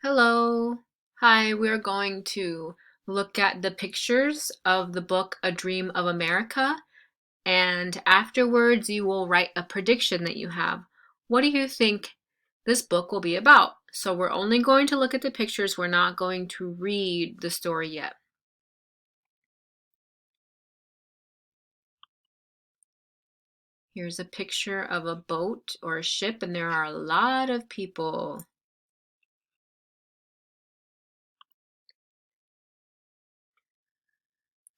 Hello. Hi, we're going to look at the pictures of the book A Dream of America, and afterwards you will write a prediction that you have. What do you think this book will be about? So we're only going to look at the pictures. We're not going to read the story yet. Here's a picture of a boat or a ship, and there are a lot of people.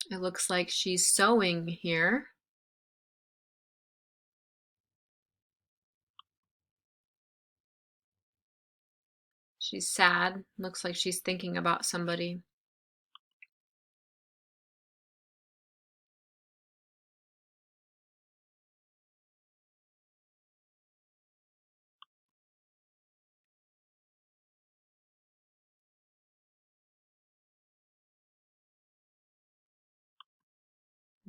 It looks like she's sewing here. She's sad. Looks like she's thinking about somebody.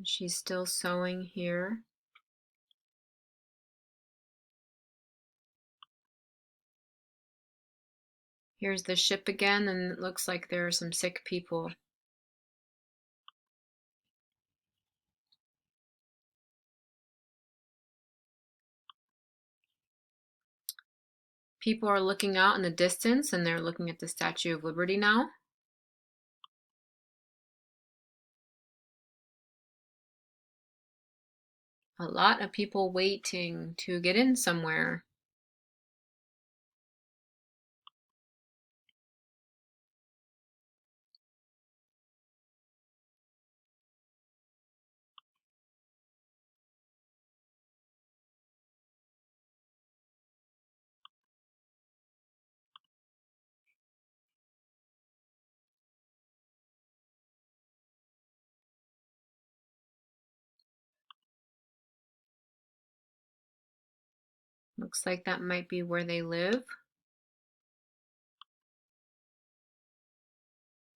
She's still sewing here. Here's the ship again, and it looks like there are some sick people. People are looking out in the distance, and they're looking at the Statue of Liberty now. A lot of people waiting to get in somewhere. Looks like that might be where they live.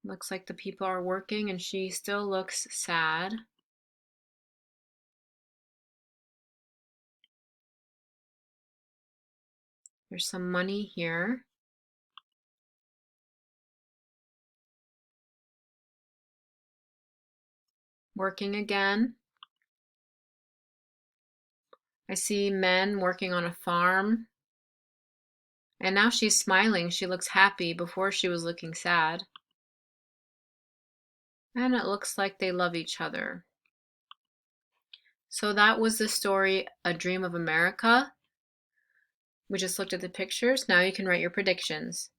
Looks like the people are working, and she still looks sad. There's some money here. Working again. I see men working on a farm. And now she's smiling. She looks happy. Before she was looking sad. And it looks like they love each other. So that was the story, A Dream of America. We just looked at the pictures. Now you can write your predictions.